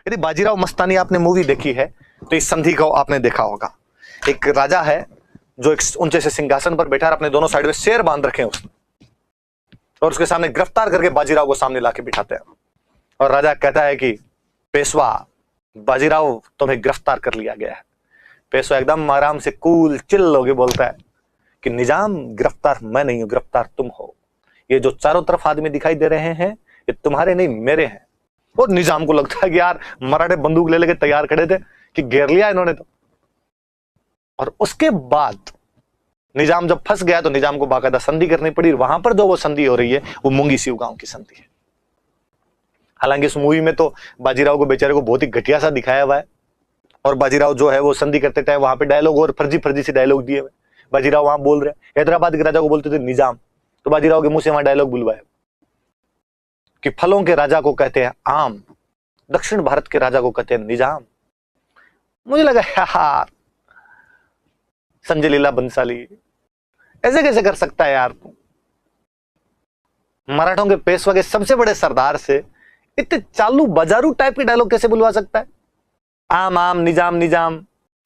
यदि बाजीराव मस्तानी आपने मूवी देखी है तो इस संधि को आपने देखा होगा। एक राजा है जो एक ऊंचे से सिंहासन पर बैठा है, अपने दोनों साइड में शेर बांध रखे हैं उसने, और उसके सामने गिरफ्तार करके बाजीराव को सामने लाके बिठाते हैं। और राजा कहता है कि पेशवा बाजीराव तुम्हें गिरफ्तार कर लिया गया है। पेशवा एकदम आराम से कूल चिल होके बोलता है कि निजाम गिरफ्तार मैं नहीं हूं, गिरफ्तार तुम हो। ये जो चारों तरफ आदमी दिखाई दे रहे हैं ये तुम्हारे नहीं मेरे हैं। और निजाम को लगता है कि यार मराठे बंदूक ले लेके तैयार खड़े थे कि घेर लिया इन्होंने तो। और उसके बाद निजाम जब फंस गया तो निजाम को बाकायदा संधि करनी पड़ी। वहां पर जो वो संधि हो रही है वो मुंगी सिव गांव की संधि है। हालांकि इस मूवी में तो बाजीराव को बेचारे को बहुत ही घटिया सा दिखाया हुआ है, और बाजीराव जो है वो संधि करते टाइम वहां पे डायलॉग और फर्जी फर्जी से डायलॉग दिए हुए। बाजीराव वहां बोल रहे हैं, हैदराबाद के राजा को बोलते थे निजाम, तो बाजीराव के मुंह से वहां डायलॉग बुलवाया कि फलों के राजा को कहते हैं आम, दक्षिण भारत के राजा को कहते हैं निजाम। मुझे लगा यार संजय लीला बंसाली ऐसे कैसे कर सकता है यार तू? मराठों के पेशवा के सबसे बड़े सरदार से इतने चालू बाजारू टाइप के डायलॉग कैसे बुलवा सकता है? आम आम निजाम निजाम,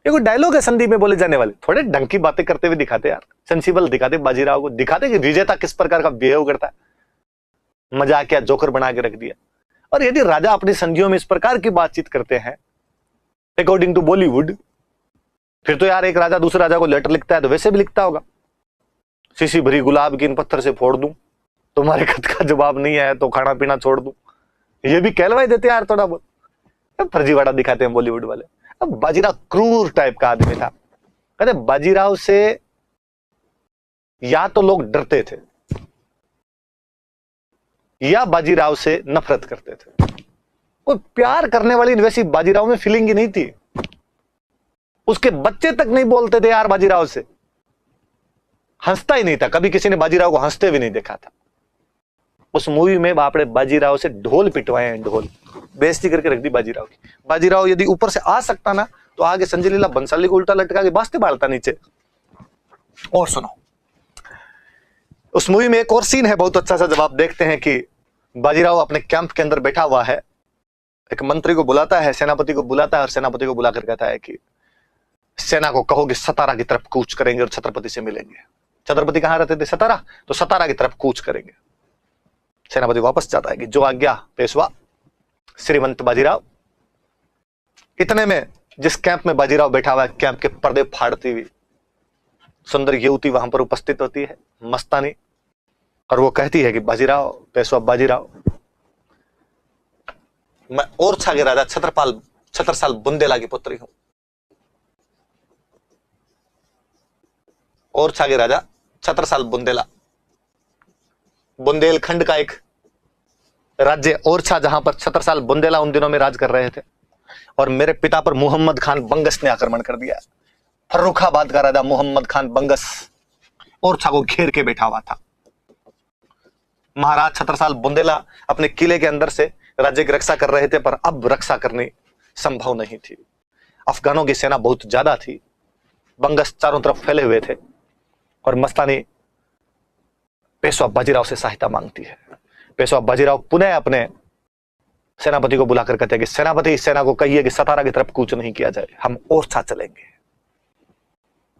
ये कोई डायलॉग है संधि में बोले जाने वाले? थोड़े ढंग की बातें करते हुए दिखाते यार, सेंसिबल दिखाते बाजीराव को, दिखाते कि विजेता किस प्रकार का बिहेव करता है। मजाक क्या जोकर बना के रख दिया। और यदि राजा अपनी संधियों में इस प्रकार की बातचीत करते हैं अकॉर्डिंग टू बॉलीवुड, फिर तो यार एक राजा दूसरे राजा को लेटर लिखता है तो वैसे भी लिखता होगा, शीशी भरी गुलाब की इन पत्थर से फोड़ दूं, तुम्हारे खत का जवाब नहीं आया तो खाना पीना छोड़ दूं। ये भी कहलवाई देते यार थोड़ा बहुत, फर्जीवाड़ा दिखाते हैं बॉलीवुड वाले। अब बाजीराव क्रूर टाइप का आदमी था। कहते बाजीराव से या तो लोग डरते थे या बाजीराव से नफरत करते थे। कोई प्यार करने वाली वैसी बाजीराव में फीलिंग ही नहीं थी। उसके बच्चे तक नहीं बोलते थे यार बाजीराव से, हंसता ही नहीं था। कभी किसी ने बाजीराव को हंसते भी नहीं देखा था। उस मूवी में बाप रे बाजीराव से ढोल पिटवाए हैं, ढोल बेइज्जती करके रख दी बाजीराव की। बाजीराव यदि ऊपर से आ सकता ना तो आगे संजय लीला बंसाली को उल्टा लटका के बास्ते बालता नीचे। और सुनो, उस मूवी में एक और सीन है बहुत अच्छा सा, जब आप देखते हैं कि बाजीराव अपने कैंप के अंदर बैठा हुआ है, एक मंत्री को बुलाता है, सेनापति को बुलाता है, और सेनापति को बुलाकर कहता है कि सेना को कहो कि सतारा की तरफ कूच करेंगे और छत्रपति से मिलेंगे। छत्रपति कहां रहते थे? सतारा, तो सतारा की तरफ कूच करेंगे। सेनापति वापस जाता है कि जो आज्ञा पेशवा श्रीमंत बाजीराव। इतने में जिस कैंप में बाजीराव बैठा हुआ है, कैंप के पर्दे फाड़ती हुई सुंदर युवती वहां पर उपस्थित होती है, मस्तानी, और वो कहती है कि बाजीराव, पेशवा बाजीराव, मैं ओरछा के राजा छत्रसाल बुंदेला की पुत्री हूं। ओरछा के राजा छत्रसाल बुंदेला, बुंदेलखंड का एक राज्य ओरछा, जहां पर छत्रसाल बुंदेला उन दिनों में राज कर रहे थे। और मेरे पिता पर मुहम्मद खान बंगस ने आक्रमण कर दिया। फर्रुखाबाद का राजा मुहम्मद खान बंगस ओरछा को घेर के बैठा हुआ था। महाराज छत्रसाल बुंदेला अपने किले के अंदर से राज्य की रक्षा कर रहे थे, पर अब रक्षा करनी संभव नहीं थी। अफगानों की सेना बहुत ज्यादा थी, बंगस चारों तरफ फैले हुए थे, और मस्तानी पेशवा बाजीराव से सहायता मांगती है। पेशवा बाजीराव पुनः अपने सेनापति को बुलाकर कहते हैं कि सेनापति, इस सेना को कहिए कि सतारा की तरफ कूच नहीं किया जाए, हम ओरछा चलेंगे।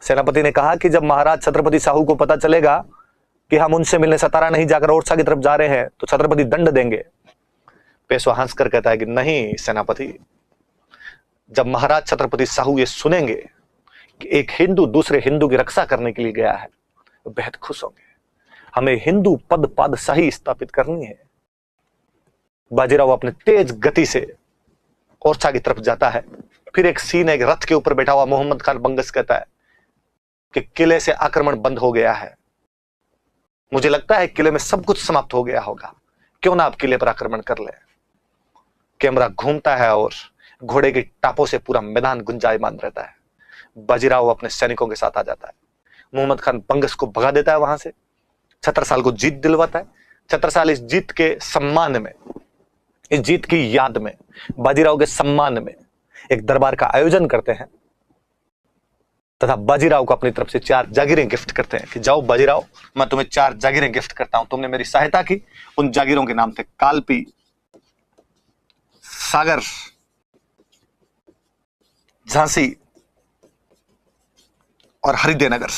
सेनापति ने कहा कि जब महाराज छत्रपति साहू को पता चलेगा कि हम उनसे मिलने सतारा नहीं जाकर ओरछा की तरफ जा रहे हैं तो छत्रपति दंड देंगे। पेशवा हंसकर कहता है कि नहीं सेनापति, जब महाराज छत्रपति साहू ये सुनेंगे कि एक हिंदू दूसरे हिंदू की रक्षा करने के लिए गया है तो बेहद खुश होंगे। हमें हिंदू पद पादशाही स्थापित करनी है। बाजीराव अपने तेज गति से ओरछा की तरफ जाता है। फिर एक सीन है, एक रथ के ऊपर बैठा हुआ मोहम्मद खान बंगस कहता है कि किले से आक्रमण बंद हो गया है, मुझे लगता है किले में सब कुछ समाप्त हो गया होगा, क्यों ना आप किले पर आक्रमण कर ले। कैमरा घूमता है और घोड़े की टापों से पूरा मैदान गुंजायमान रहता है। बाजीराव अपने सैनिकों के साथ आ जाता है, मोहम्मद खान बंगस को भगा देता है वहां से, छत्रसाल को जीत दिलवाता है। छत्रसाल इस जीत के सम्मान में, इस जीत की याद में, बाजीराव के सम्मान में एक दरबार का आयोजन करते हैं तथा बाजीराव को अपनी तरफ से 4 जागीरें गिफ्ट करते हैं कि जाओ बाजीराव, मैं तुम्हें 4 जागीरें गिफ्ट करता हूं, तुमने मेरी सहायता की। उन जागीरों के नाम थे कालपी, सागर झांसी और हरिदेनगर।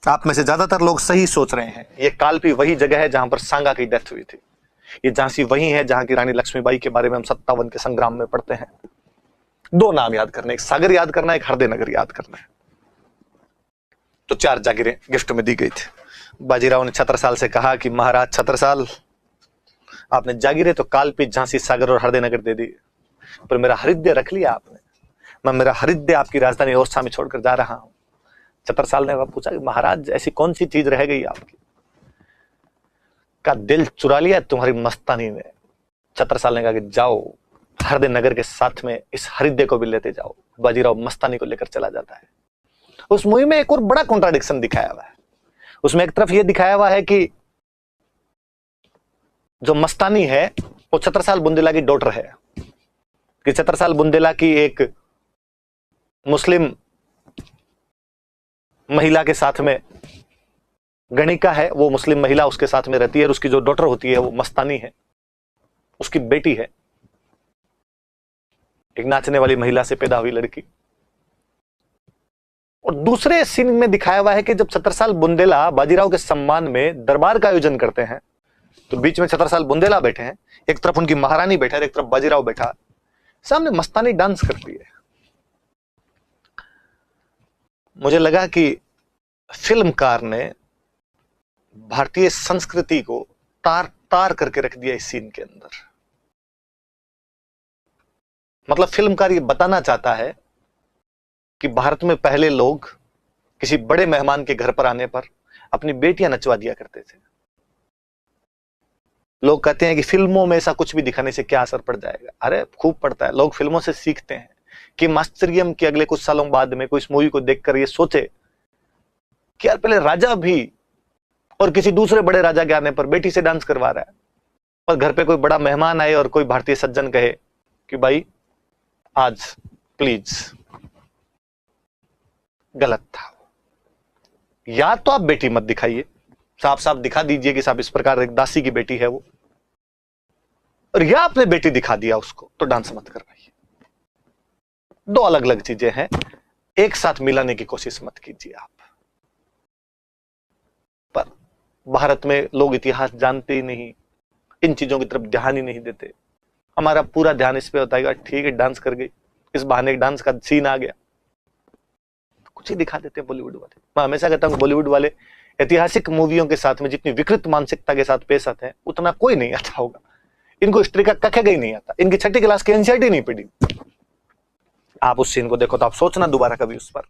आप में से ज्यादातर लोग सही सोच रहे हैं, ये कालपी वही जगह है जहां पर सांगा की डेथ हुई थी। ये झांसी वही है जहां की रानी लक्ष्मीबाई के बारे में हम 57 के संग्राम में पढ़ते हैं। दो नाम याद करना, एक सागर याद करना, एक हरदेनगर याद करना है। तो 4 जागीरें गिफ्ट में दी गई थी। बाजीराव ने छत्रसाल से कहा कि महाराज छत्रसाल, आपने जागीरें तो कालपी, झांसी, सागर और हरदेनगर दे दी, पर मेरा हरिद्य रख लिया आपने। मैं मेरा हरिद्य आपकी राजधानी ओरछा में छोड़कर जा रहा हूं। छत्रसाल ने पूछा कि महाराज ऐसी कौन सी चीज रह गई आपकी? का दिल चुरा लिया तुम्हारी मस्तानी ने। छत्रसाल ने कहा कि जाओ हरदेनगर के साथ में इस हरिद्य को भी लेते जाओ। बाजीराव मस्तानी को लेकर चला जाता है। उस मूवी में एक और बड़ा कॉन्ट्राडिक्शन दिखाया हुआ है। उसमें एक तरफ यह दिखाया हुआ है कि जो मस्तानी है वो छत्रसाल बुंदेला की डॉटर है, कि छत्रसाल बुंदेला की एक मुस्लिम महिला के साथ में, गणिका है वो मुस्लिम महिला, उसके साथ में रहती है, और उसकी जो डॉटर होती है वो मस्तानी है, उसकी बेटी है, एक नाचने वाली महिला से पैदा हुई लड़की। और दूसरे सीन में दिखाया हुआ है कि जब छत्रसाल बुंदेला बाजीराव के सम्मान में दरबार का आयोजन करते हैं, तो बीच में छत्रसाल बुंदेला बैठे हैं, एक तरफ उनकी महारानी बैठा है, एक तरफ बाजीराव बैठा, सामने मस्तानी डांस करती है। मुझे लगा कि फिल्मकार ने भारतीय संस्कृति को तार तार करके रख दिया इस सीन के अंदर। मतलब फिल्मकार ये बताना चाहता है कि भारत में पहले लोग किसी बड़े मेहमान के घर पर आने पर अपनी बेटियां नचवा दिया करते थे। लोग कहते हैं कि फिल्मों में ऐसा कुछ भी दिखाने से क्या असर पड़ जाएगा। अरे खूब पड़ता है। लोग फिल्मों से सीखते हैं कि मास्टरियम के अगले कुछ सालों बाद में कोई इस मूवी को देखकर ये सोचे कि यार पहले राजा भी और किसी दूसरे बड़े राजा के आने पर बेटी से डांस करवा रहा है, और घर पे कोई बड़ा मेहमान आए और कोई भारतीय सज्जन कहे कि भाई आज प्लीज, गलत था। या तो आप बेटी मत दिखाइए, साफ साफ दिखा दीजिए कि साहब इस प्रकार एक दासी की बेटी है वो, और या आपने बेटी दिखा दिया उसको तो डांस मत करवाइए। दो अलग अलग चीजें हैं, एक साथ मिलाने की कोशिश मत कीजिए आप। पर भारत में लोग इतिहास जानते ही नहीं, इन चीजों की तरफ ध्यान ही नहीं देते। हमारा पूरा ध्यान इस पे होता है कि ठीक है डांस कर गई, इस बहाने डांस का सीन आ गया, कुछ ही दिखा देते हैं बॉलीवुड वाले। मैं हमेशा कहता हूं बॉलीवुड वाले ऐतिहासिक मूवियों के साथ में जितनी विकृत मानसिकता के साथ पेश आते हैं उतना कोई नहीं आता होगा। इनको हिस्ट्री का कख ही नहीं आता, इनकी 6ठी क्लास की एनसीईआरटी नहीं पढ़ी। आप उस सीन को देखो तो आप सोचना दोबारा कभी उस पर।